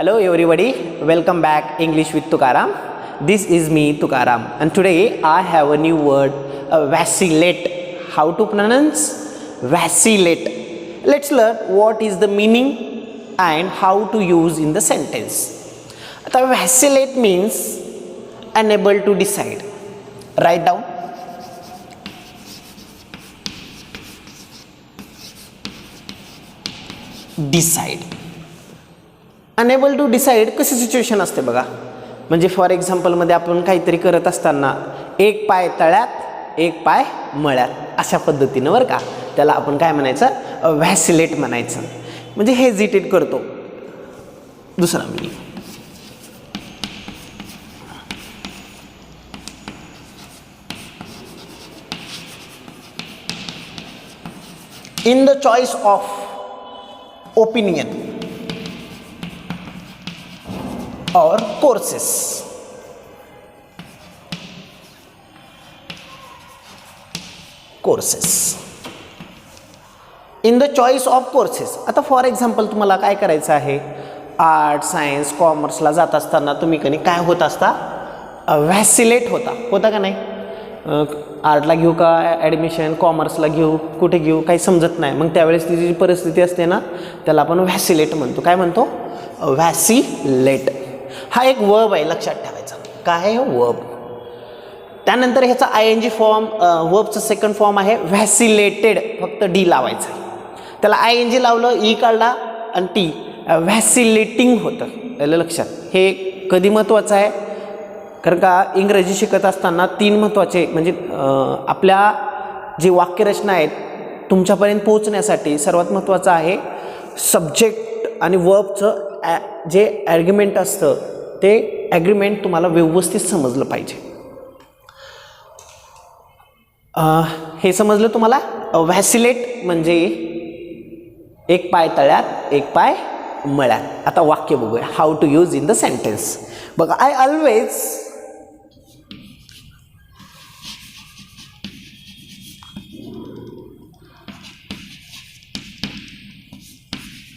Hello everybody, welcome back English with Tukaram. This is me Tukaram and today I have a new word, vacillate. How to pronounce? Vacillate. Let's learn what is the meaning and how to use in the sentence. The vacillate means unable to decide. Write down. Decide. Enable to decide कशी situation असते बघा. म्हणजे for एक्झाम्पलमध्ये आपण काहीतरी करत असताना एक पाय तळ्यात एक पाय मळ्यात अशा पद्धतीनं बरं का, त्याला आपण काय म्हणायचं, व्हॅसिलेट म्हणायचं. म्हणजे हेजिटेट करतो. दुसरा meaning in the choice of opinion or courses. In the choice of courses. आता फॉर एक्झाम्पल तुम्हाला काय करायचं आहे, आर्ट सायन्स कॉमर्सला जात असताना तुम्ही कधी काय होत असता, व्हॅसिलेट होता का नाही. आर्टला घेऊ का ॲडमिशन, कॉमर्सला घेऊ, कुठे घेऊ काही समजत नाही. मग त्यावेळेस ती जी परिस्थिती असते ना, त्याला आपण व्हॅसिलेट म्हणतो. काय म्हणतो? व्हॅसिलेट. हा एक वर्ब आहे, लक्षात ठेवायचा. काय आहे? वर्ब. त्यानंतर ह्याचा ING फॉर्म, वर्बचं सेकंड फॉर्म आहे व्हॅसिलेटेड. फक्त डी लावायचं. त्याला ING लावलं, ई काढला आणि टी, व्हॅसिलेटिंग होतं. याला लक्षात. हे कधी महत्त्वाचं आहे, कारण का इंग्रजी शिकत असताना तीन महत्त्वाचे म्हणजे आपल्या जी वाक्यरचना आहेत तुमच्यापर्यंत पोहोचण्यासाठी सर्वात महत्त्वाचं आहे सब्जेक्ट आणि वर्बचं जे ॲग्रीमेंट असतं ते ॲग्रीमेंट तुम्हाला व्यवस्थित समजलं पाहिजे. हे समजलं तुम्हाला? व्हॅसिलेट म्हणजे एक पाय तळ्यात एक पाय मळ्यात. आता वाक्य बघूया, how to use in the sentence. बघा, आय ऑलवेज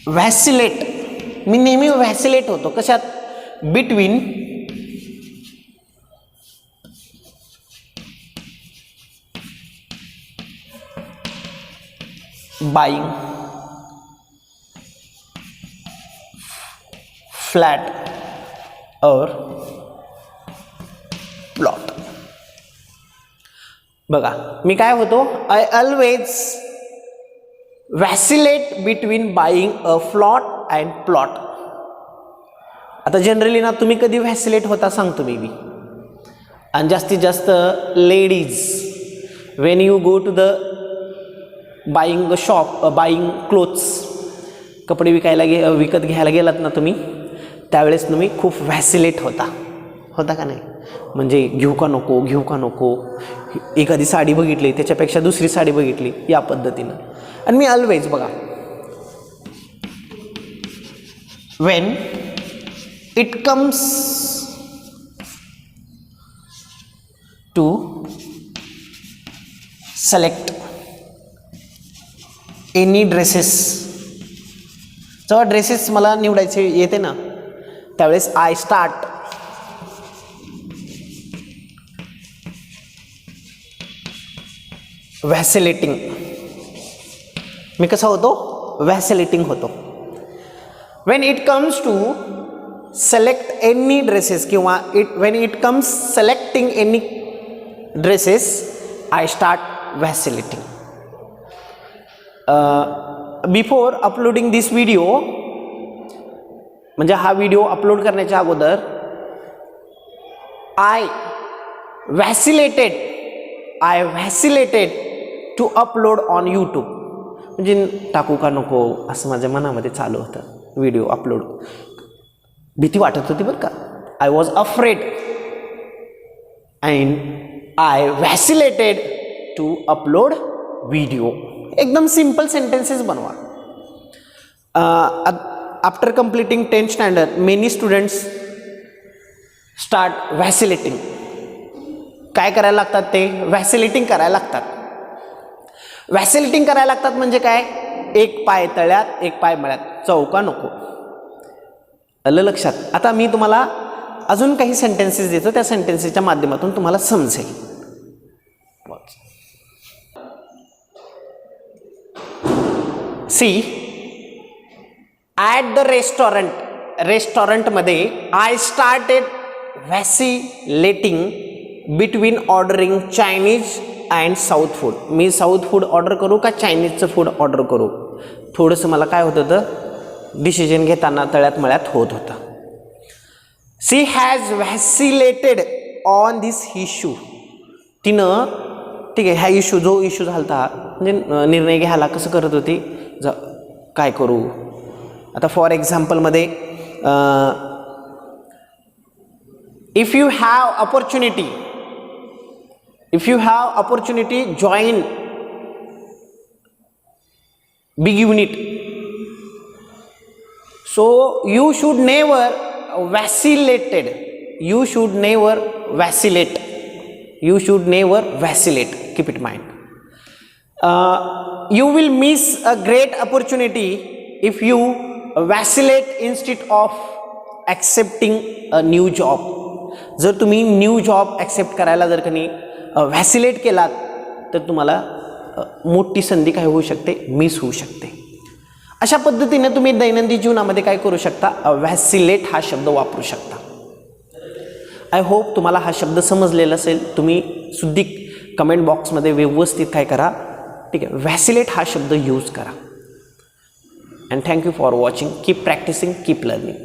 व्हॅसिलेट. मी नेहमी व्हॅसिलेट होतो. कशात? बिटवीन बाइंग फ्लॅट और प्लॉट. बघा, मी काय होतो, I always vacillate between buying a flat and plot. आता जनरली ना तुम्ही कधी व्हॅसिलेट होता सांगतो मी. आणि जास्तीत जास्त ladies when you go to the buying shop, buying clothes, कपडे विकत घ्यायला गेलात ना तुम्ही, त्यावेळेस तुम्ही खूप व्हॅसिलेट होता का नाही. म्हणजे घेऊ का नको, एखादी साडी बघितली त्याच्यापेक्षा दुसरी साडी बघितली, या पद्धतीनं. आणि मी ऑलवेज बघा, when it comes to select any dresses, जेव्हा ड्रेसेस मला निवडायचे येते ना, त्यावेळेस आय स्टार्ट व्हॅसिलेटिंग. मी कसा होतो? व्हॅसिलेटिंग होतो. When it comes to select any dresses किंवा when it comes selecting any dresses, I start vacillating. Before uploading this video, म्हणजे हा व्हिडिओ अपलोड करण्याच्या अगोदर I vacillated to upload on YouTube. म्हणजे टाकू का नको असं माझ्या मनामध्ये चालू होतं. व्हिडिओ अपलोड, भीती वाटत होती बरं का. I was afraid and I vacillated to upload video. एकदम सिंपल सेंटेन्सेस बनवा. After completing 10th standard many students start vacillating. काय करायला लागतात? ते व्हॅसिलेटिंग करायला लागतात. व्हॅसिलेटिंग करायला लागतात म्हणजे काय? एक पाय तळ्यात एक पाय मळ्यात. चौका नको. आलं लक्षात? आता मी तुम्हाला अजून काही सेंटेन्सेस देतो, त्या सेंटेन्सेसच्या माध्यमातून तुम्हाला समजेल. सी, ॲट द रेस्टॉरंटमध्ये I started vacillating between ordering Chinese and south food. मी साऊथ फूड ऑर्डर करू का चायनीजचं फूड ऑर्डर करू, थोडंसं मला काय होत होतं, डिसिजन घेताना तळ्यात मळ्यात होत होतं. She has vacillated on this issue. तिनं, ठीक आहे, ह्या इश्यू, जो इश्यू झाला होता, म्हणजे निर्णय घ्यायला कसं करत होती, काय करू. आता फॉर एक्झाम्पलमध्ये if you have opportunity join big unit, so you should never vacillate. Keep it mind. You will miss a great opportunity if you vacillate instead of accepting a new job. जर तुम्ही new job accept करायला जर कधी व्हॅसिलेट केलात तर तुम्हाला मोठी संधी काय होऊ शकते, मिस होऊ शकते. अशा पद्धतीने तुम्ही दैनंदिन जीवनामध्ये काय करू शकता, व्हॅसिलेट हा शब्द वापरू शकता. आय होप तुम्हाला हा शब्द समजलेला असेल. तुम्ही सुद्धा कमेंट बॉक्समध्ये व्यवस्थित काय करा, ठीक आहे, व्हॅसिलेट हा शब्द यूज करा. And thank you for watching. Keep practising, keep learning.